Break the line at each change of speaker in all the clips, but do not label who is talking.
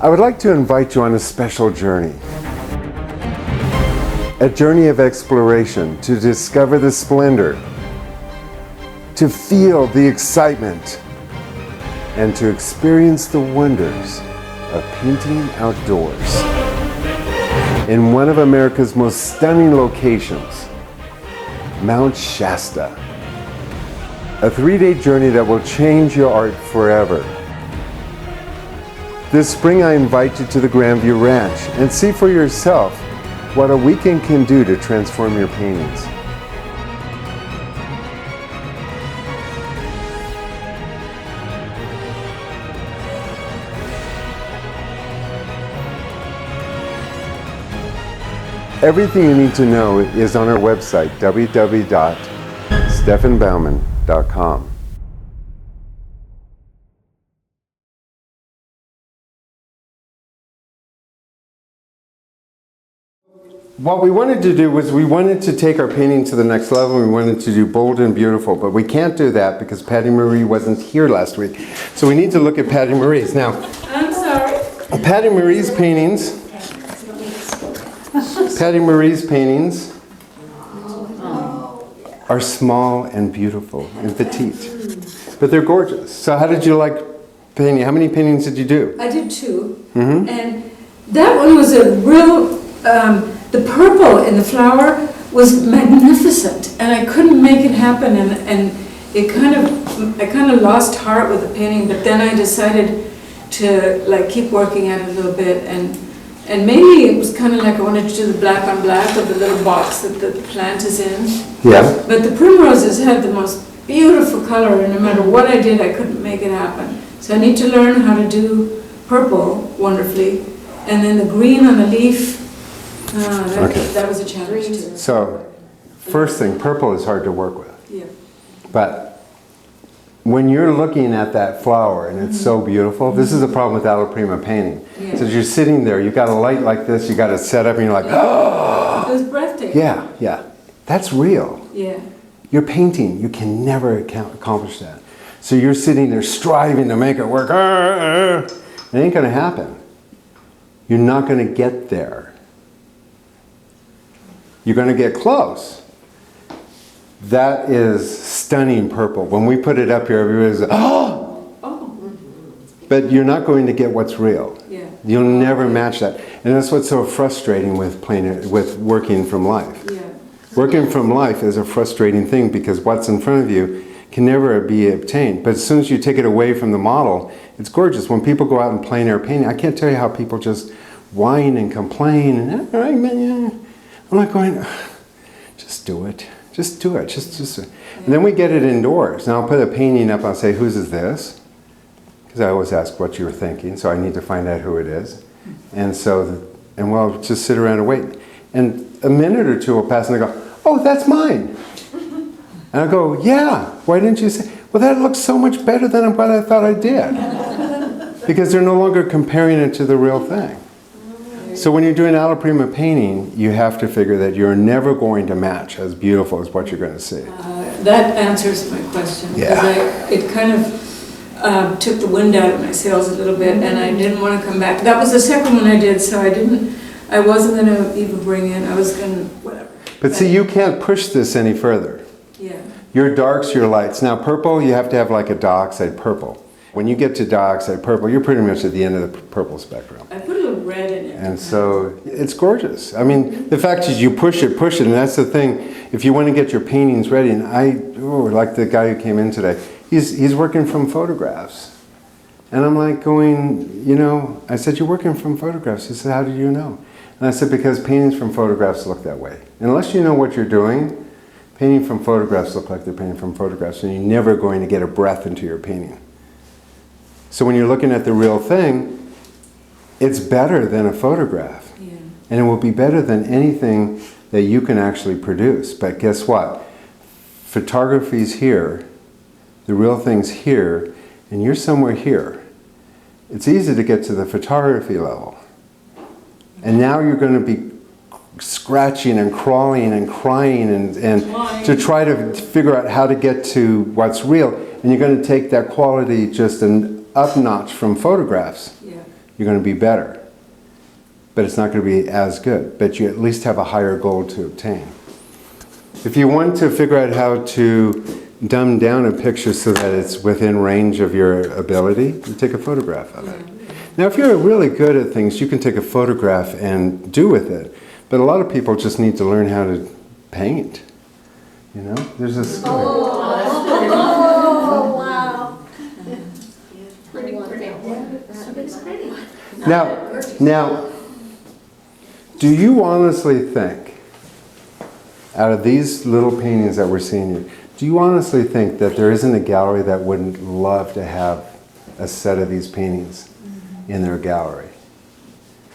I would like to invite you on a special journey. A journey of exploration to discover the splendor, to feel the excitement, and to experience the wonders of painting outdoors in one of America's most stunning locations, Mount Shasta. A 3-day journey that will change your art forever. This spring I invite you to the Grandview Ranch and see for yourself what a weekend can do to transform your paintings. Everything you need to know is on our website, www.stefanbaumann.com. What we wanted to do was we wanted to take our painting to the next level. We wanted to do bold and beautiful, but we can't do that because Patty Marie wasn't here last week. So we need to look at Patty Marie's. Now,
I'm sorry.
Patty Marie's paintings are small and beautiful and petite, but they're gorgeous. So how did you like painting? How many paintings did you do?
I did 2, and that one was a real, the purple in the flower was magnificent, and I couldn't make it happen, and I kind of lost heart with the painting, but then I decided to like keep working at it a little bit, and maybe it was kind of like I wanted to do the black on black of the little box that the plant is in.
Yeah.
But the primroses had the most beautiful color, and no matter what I did, I couldn't make it happen. So I need to learn how to do purple wonderfully, and then the green on the leaf. That was a challenge too.
So, first thing, purple is hard to work with.
Yeah.
But when you're looking at that flower and it's so beautiful, this is the problem with alla prima painting.
Yeah.
So you're sitting there, you've got a light like this, you got it set up, and you're like, oh!
It was breathtaking.
Yeah. That's real.
Yeah.
Your painting, you can never accomplish that. So you're sitting there striving to make it work. It ain't going to happen. You're not going to get there. You're going to get close. That is stunning purple. When we put it up here, everybody's like, oh! But you're not going to get what's real.
Yeah.
You'll never match that. And that's what's so frustrating with working from life.
Yeah.
Working from life is a frustrating thing because what's in front of you can never be obtained. But as soon as you take it away from the model, it's gorgeous. When people go out and plein air painting, I can't tell you how people just whine and complain. And I'm like going, just do it. Just do it. Just. And then we get it indoors. Now I'll put a painting up. I'll say, whose is this? Because I always ask what you were thinking, so I need to find out who it is. And we'll just sit around and wait. And a minute or two will pass, and they go, oh, that's mine. And I go, yeah. Why didn't you say? Well, that looks so much better than what I thought I did. Because they're no longer comparing it to the real thing. So when you're doing alla prima painting, you have to figure that you're never going to match as beautiful as what you're going to see.
That answers my question.
Yeah.
It kind of took the wind out of my sails a little bit, and I didn't want to come back. That was the second one I did, so I wasn't going to even bring in, I was going to, whatever.
But see, you can't push this any further.
Yeah.
Your darks, your lights. Now purple, you have to have like a dioxide purple. When you get to dioxide purple, you're pretty much at the end of the purple spectrum.
I put a little red in it.
And so it's gorgeous. I mean, the fact is you push it, and that's the thing. If you want to get your paintings ready, and like the guy who came in today, he's working from photographs. And I'm like going, I said, you're working from photographs. He said, how do you know? And I said, because paintings from photographs look that way. Unless you know what you're doing, painting from photographs look like they're painting from photographs, and you're never going to get a breath into your painting. So when you're looking at the real thing, it's better than a photograph.
Yeah.
And it will be better than anything that you can actually produce. But guess what? Photography's here, the real thing's here, and you're somewhere here. It's easy to get to the photography level. And now you're going to be scratching and crawling and crying and to try to figure out how to get to what's real. And you're going to take that quality just an up notch from photographs.
Yeah.
you're going to be better. But it's not going to be as good. But you at least have a higher goal to obtain. If you want to figure out how to dumb down a picture so that it's within range of your ability, you take a photograph of it. Now, if you're really good at things, you can take a photograph and do with it. But a lot of people just need to learn how to paint. You know, there's a skill.
Oh, wow. Pretty.
Now, do you honestly think, out of these little paintings that we're seeing here, do you honestly think that there isn't a gallery that wouldn't love to have a set of these paintings in their gallery?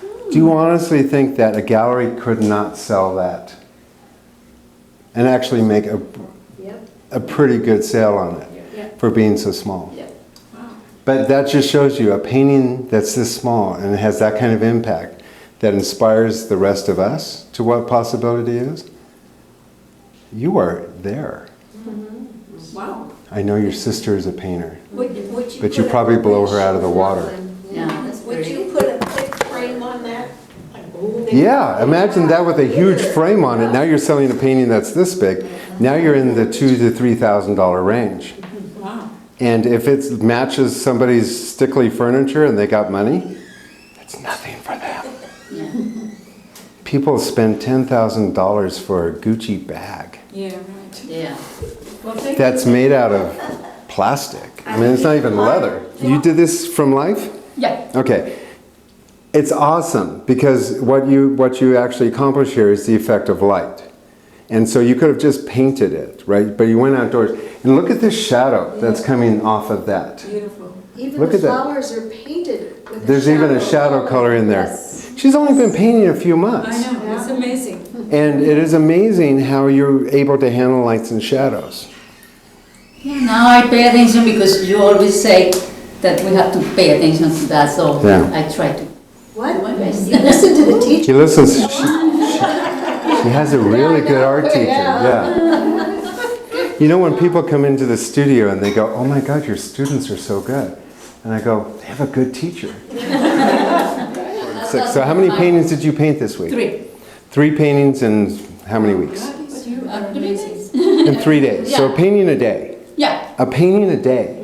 Do you honestly think that a gallery could not sell that and actually make a pretty good sale on it for being so small? But that just shows you a painting that's this small and it has that kind of impact that inspires the rest of us to what possibility is. You are there.
Wow.
I know your sister is a painter,
Would
but you probably blow her out of the water.
Yeah. Would you put a thick frame on that?
Yeah, imagine that with a huge frame on it. Now you're selling a painting that's this big. Now you're in the $2,000 to $3,000 range.
Wow.
And if it matches somebody's stickly furniture and they got money, it's nothing for them.
Yeah.
People spend $10,000 for a Gucci bag
Yeah, right.
Yeah.
Well, thank
that's made out of plastic. I mean, it's not even leather. You did this from life?
Yeah.
Okay. It's awesome because what you actually accomplish here is the effect of light. And so you could have just painted it, right? But you went outdoors. And look at this shadow that's coming off of that.
Beautiful.
Even
Look
the
at that.
flowers are painted with
There's even a shadow color in there.
Yes.
She's only been painting a few months.
I know, it's amazing.
And it is amazing how you're able to handle lights and shadows.
Yeah, now I pay attention because you always say that we have to pay attention to that, so
Yeah.
I try to.
What? You listen to the teacher.
She listens. She has a really good art teacher. Yeah. You know, when people come into the studio and they go, "Oh my God, your students are so good," and I go, "They have a good teacher." So how many paintings did you paint this week?
3.
3 paintings in how many weeks?
You are amazing.
In 3 days. So a
Yeah.
painting a day.
Yeah.
A painting a day.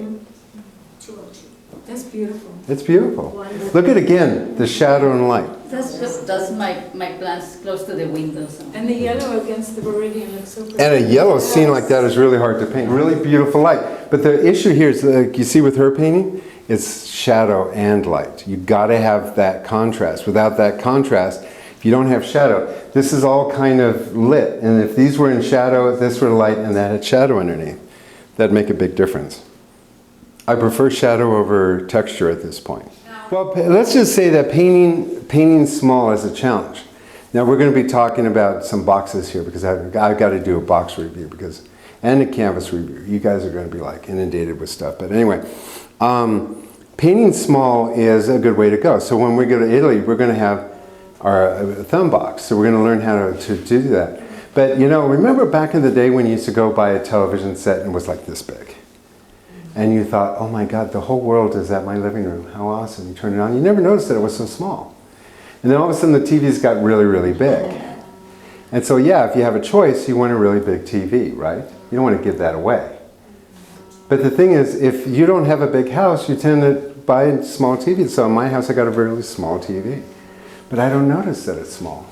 That's beautiful.
It's beautiful. Look at again the shadow and light.
That's my plants close to the window. So.
And the yellow against the Viridian looks so pretty.
And a yellow scene like that is really hard to paint. Really beautiful light. But the issue here is, like you see with her painting, it's shadow and light. You got to have that contrast. Without that contrast, if you don't have shadow, this is all kind of lit. And if these were in shadow, if this were light, and that had shadow underneath, that'd make a big difference. I prefer shadow over texture at this point. Well, let's just say that painting small is a challenge. Now we're going to be talking about some boxes here because I've got to do a box review and a canvas review. You guys are going to be like inundated with stuff. But anyway, painting small is a good way to go. So when we go to Italy, we're going to have our thumb box. So we're going to learn how to do that. But you know, remember back in the day when you used to go buy a television set and it was like this big? And you thought, oh my God, the whole world is at my living room. How awesome. You turn it on. You never noticed that it was so small. And then all of a sudden the TVs got really, really big. And so yeah, if you have a choice, you want a really big TV, right? You don't want to give that away. But the thing is, if you don't have a big house, you tend to buy small TVs. So in my house, I got a really small TV. But I don't notice that it's small.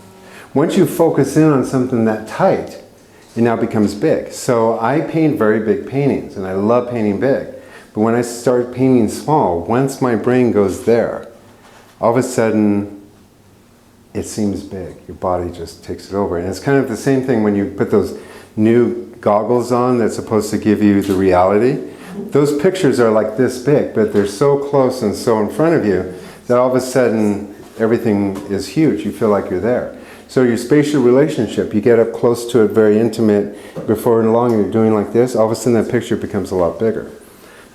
Once you focus in on something that tight, it now becomes big. So I paint very big paintings, and I love painting big. But when I start painting small, once my brain goes there, all of a sudden, it seems big. Your body just takes it over. And it's kind of the same thing when you put those new goggles on that's supposed to give you the reality. Those pictures are like this big, but they're so close and so in front of you that all of a sudden, everything is huge. You feel like you're there. So your spatial relationship, you get up close to it, very intimate. Before long, you're doing like this. All of a sudden, that picture becomes a lot bigger.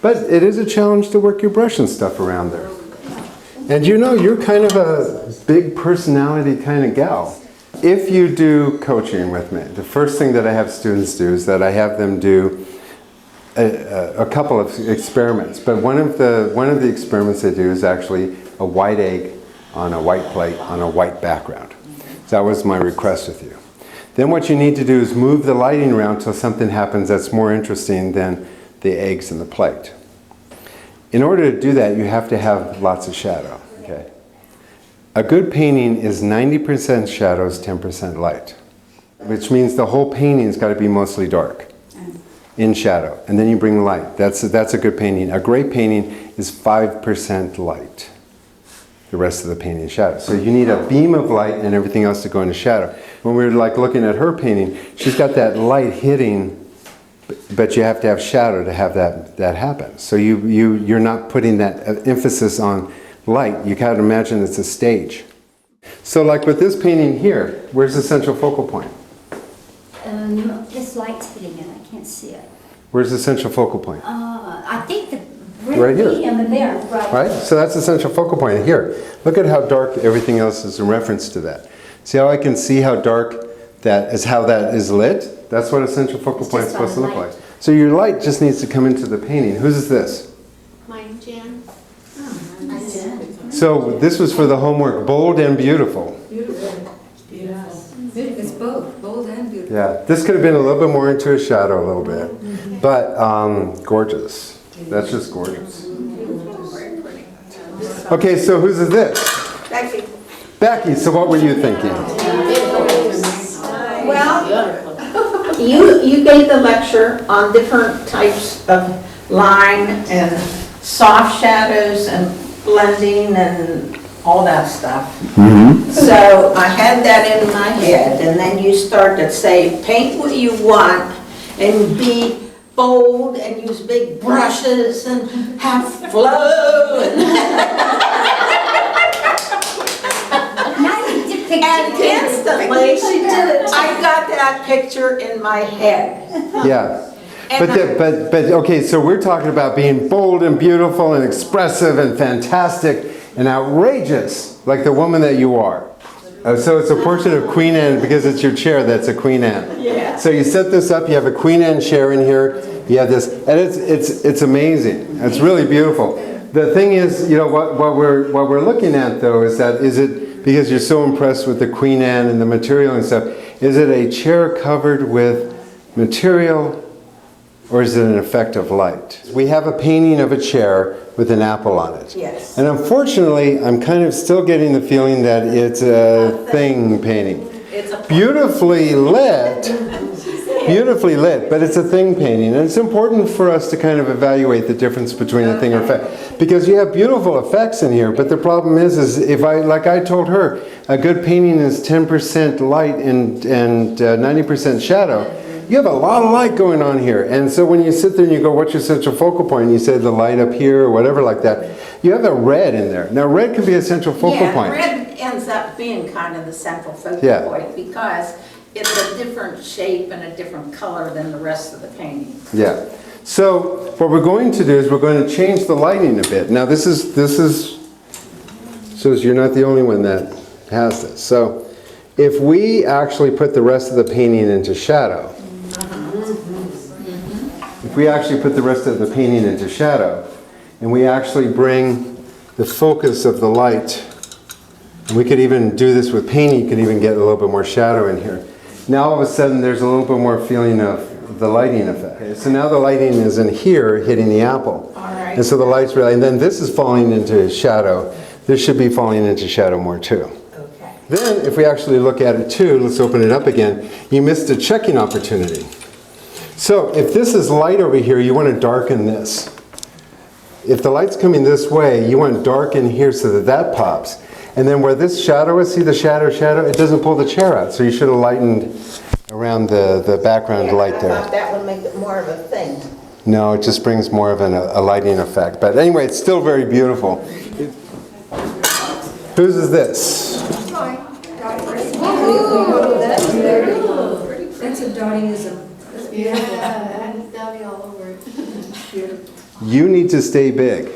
But it is a challenge to work your brush and stuff around there. And you know, you're kind of a big personality kind of gal. If you do coaching with me, the first thing that I have students do is that I have them do a couple of experiments. But one of the experiments they do is actually a white egg on a white plate on a white background. So that was my request with you. Then what you need to do is move the lighting around till something happens that's more interesting than the eggs in the plate. In order to do that, you have to have lots of shadow. Okay. A good painting is 90% shadows, 10% light, which means the whole painting's got to be mostly dark in shadow, and then you bring light. That's a good painting. A great painting is 5% light. The rest of the painting is shadow. So you need a beam of light and everything else to go into shadow. When we were like looking at her painting, she's got that light hitting, but you have to have shadow to have that happen. So you're not putting that emphasis on light. You can't imagine it's a stage. So like with this painting here, where's the central focal point?
This light's hitting it, I can't see it.
Where's the central focal point?
I think the
Right here.
medium in there, right.
Right? So that's the central focal point here. Look at how dark everything else is in reference to that. See how I can see how dark that is, how that is lit? That's what a central focal point is supposed to look like. So your light just needs to come into the painting. Whose is this?
Mine, Jan.
So this was for the homework, bold and beautiful.
Beautiful. It's both, bold and beautiful.
Yeah, this could have been a little bit more into a shadow a little bit, but gorgeous. That's just gorgeous. Okay, so whose is this?
Becky.
Becky, so what were you thinking?
Well, you gave the lecture on different types of line and soft shadows and blending and all that stuff. So I had that in my head, and then you start to say, paint what you want and be bold and use big brushes and have flow and instantly I got that picture in my head.
Yeah. But okay, so we're talking about being bold and beautiful and expressive and fantastic and outrageous, like the woman that you are. So it's a portrait of Queen Anne because it's your chair that's a Queen Anne.
Yeah.
So you set this up, you have a Queen Anne chair in here, you have this, and it's amazing. It's really beautiful. The thing is, you know, what we're looking at though is it because you're so impressed with the Queen Anne and the material and stuff, is it a chair covered with material or is it an effect of light? We have a painting of a chair with an apple on it.
Yes.
And unfortunately, I'm kind of still getting the feeling that it's a thing painting.
It's a
Beautifully lit, but it's a thing painting. And it's important for us to kind of evaluate the difference between a thing or effect. Because you have beautiful effects in here, but the problem is if like I told her, a good painting is 10% light and 90% shadow. You have a lot of light going on here. And so when you sit there and you go, what's your central focal point? And you say the light up here or whatever like that. You have a red in there. Now red can be a central focal point.
Red ends up being kind of the central focal point because it's a different shape and a different color than the rest of the painting.
Yeah. So what we're going to do is we're going to change the lighting a bit. Now this is so you're not the only one that has this. So if we actually put the rest of the painting into shadow, and we actually bring the focus of the light, and we could even do this with painting, you could even get a little bit more shadow in here. Now all of a sudden there's a little bit more feeling of the lighting effect. Okay, so now the lighting is in here hitting the apple.
All right.
And so the light's really, and then this is falling into shadow. This should be falling into shadow more too.
Okay.
Then if we actually look at it too, let's open it up again, you missed a checking opportunity. So if this is light over here, you want to darken this. If the light's coming this way, you want to darken here so that pops. And then where this shadow is, see the shadow, it doesn't pull the chair out. So you should have lightened around the background light there.
I thought that would make it more of a thing.
No, it just brings more of a lighting effect. But anyway, it's still very beautiful. Whose is this?
That's a Dottyism. That's beautiful.
Yeah, and Dotty all over it.
Beautiful.
You need to stay big.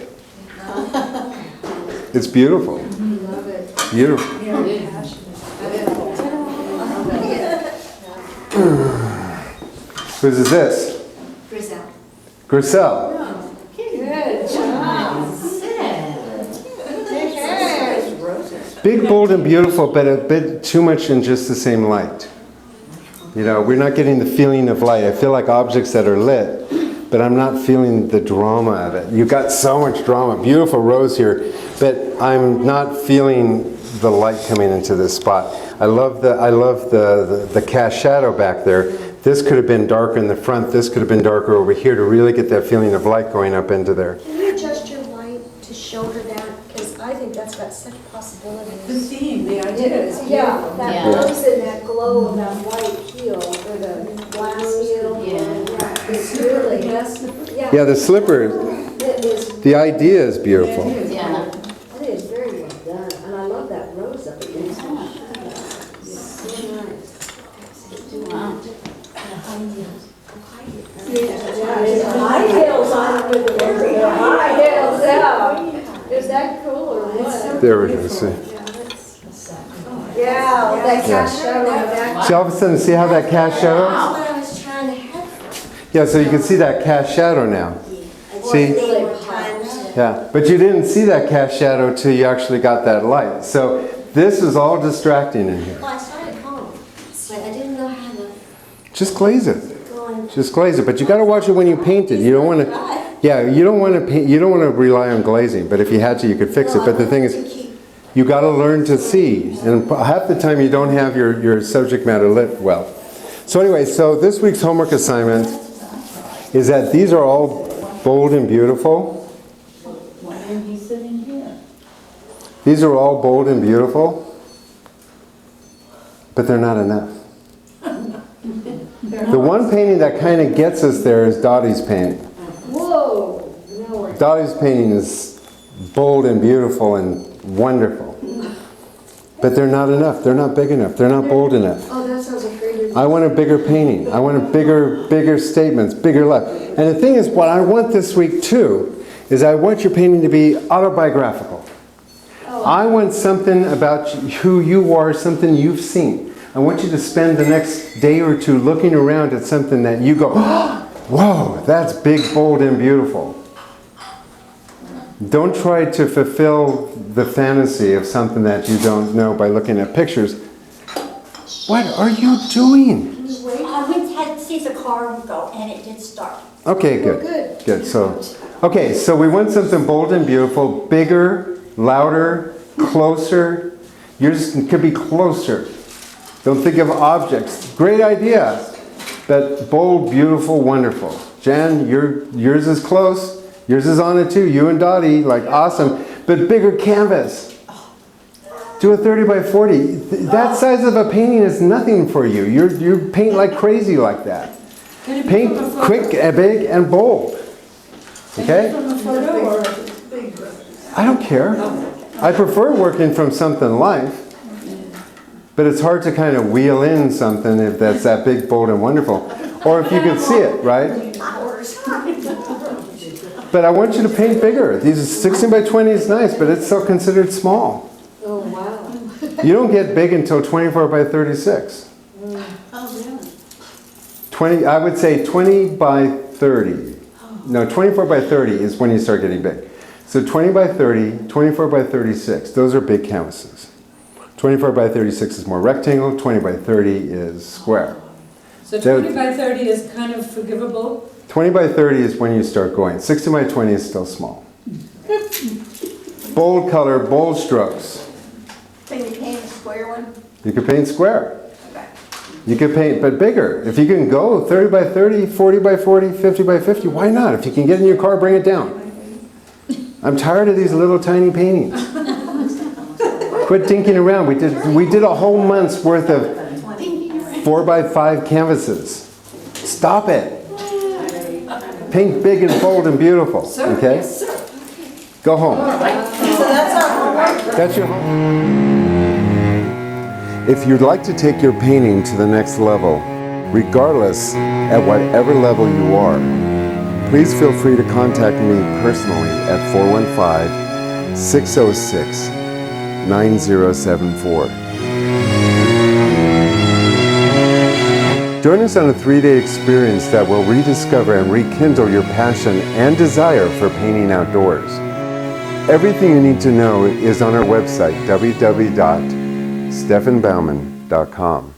It's beautiful.
Love it.
Beautiful. Whose is this?
Grizel.
Griselle.
Good job.
Big, bold, and beautiful, but a bit too much in just the same light. You know, we're not getting the feeling of light. I feel like objects that are lit, but I'm not feeling the drama of it. You've got so much drama. Beautiful rose here, but I'm not feeling the light coming into this spot. I love the cast shadow back there. This could have been darker in the front. This could have been darker over here to really get that feeling of light going up into there.
Can you adjust your light to shoulder that? Because I think that's got such
The
possibilities.
theme, the idea is
Yeah,
beautiful.
that
Yeah.
rose and that glow of that white heel, or the glass heel.
Yeah.
It's really,
Yeah, the slipper,
it is,
the idea is beautiful.
Yeah.
I think it's very well done, and I love that rose up against it. So nice.
Wow.
High heels on it with the high heels out. Is that cool or what?
There we go, see.
Yeah, with that cast shadow in the back.
See all of a sudden, see how that cast shadow?
That's what I was trying to have.
Yeah, so you can see that cast shadow now. See?
Really times.
Yeah, but you didn't see that cast shadow till you actually got that light. So this is all distracting in here.
Well, I saw it at home, but I didn't know how to
Just glaze it.
go and.
Just glaze it. But you got to watch it when you paint it. You don't want to. Yeah, you don't want to paint. You don't want to rely on glazing. But if you had to, you could fix it. But the thing is, you got to learn to see, and half the time you don't have your subject matter lit well. So anyway, so this week's homework assignment is that these are all bold and beautiful.
Why are you sitting here?
These are all bold and beautiful, but they're not enough. The one painting that kind of gets us there is Dottie's painting.
Whoa, no way.
Dottie's painting is bold and beautiful and wonderful. But they're not enough. They're not big enough. They're not bold enough.
Oh, that sounds afraid of.
I want a bigger painting. I want a bigger statements, bigger life. And the thing is, what I want this week too, is I want your painting to be autobiographical. I want something about who you are, something you've seen. I want you to spend the next day or two looking around at something that you go, oh, whoa, that's big, bold, and beautiful. Don't try to fulfill the fantasy of something that you don't know by looking at pictures. What are you doing?
I went had to see the car go, and it did start.
Okay, good. Good. So, okay, so we want something bold and beautiful, bigger, louder, closer. Yours could be closer. Don't think of objects. Great idea, but bold, beautiful, wonderful. Jan, yours is close. Yours is on it too. You and Dottie, like awesome, but bigger canvas. Do a 30 by 40. That size of a painting is nothing for you. You paint like crazy like that. Paint quick, big, and bold. Okay?
From a photo or big?
I don't care. I prefer working from something live, but it's hard to kind of wheel in something if that's that big, bold, and wonderful. Or if you could see it, right? But I want you to paint bigger. These 16 by 20 is nice, but it's still considered small.
Oh, wow.
You don't get big until 24 by 36.
Oh, really?
20, I would say 20 by 30. No, 24 by 30 is when you start getting big. So 20 by 30, 24 by 36, those are big canvases. 24 by 36 is more rectangle, 20 by 30 is square.
So 20 by 30 is kind of forgivable?
20 by 30 is when you start going. 60 by 20 is still small. Bold color, bold strokes.
Can you paint a square one?
You could paint square.
Okay.
You could paint, but bigger. If you can go 30 by 30, 40 by 40, 50 by 50, why not? If you can get in your car, bring it down. I'm tired of these little tiny paintings. Quit dinking around. We did a whole month's worth of 4 by 5 canvases. Stop it. Paint big and bold and beautiful. Okay? Go home.
So that's our homework.
That's your homework. If you'd like to take your painting to the next level, regardless at whatever level you are, please feel free to contact me personally at 415-606-9074. Join us on a 3-day experience that will rediscover and rekindle your passion and desire for painting outdoors. Everything you need to know is on our website, www.stefanbaumann.com.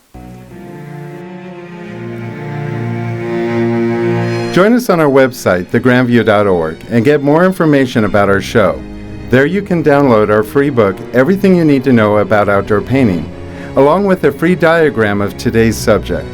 Join us on our website, thegrandview.org, and get more information about our show. There you can download our free book, Everything You Need to Know About Outdoor Painting, along with a free diagram of today's subject.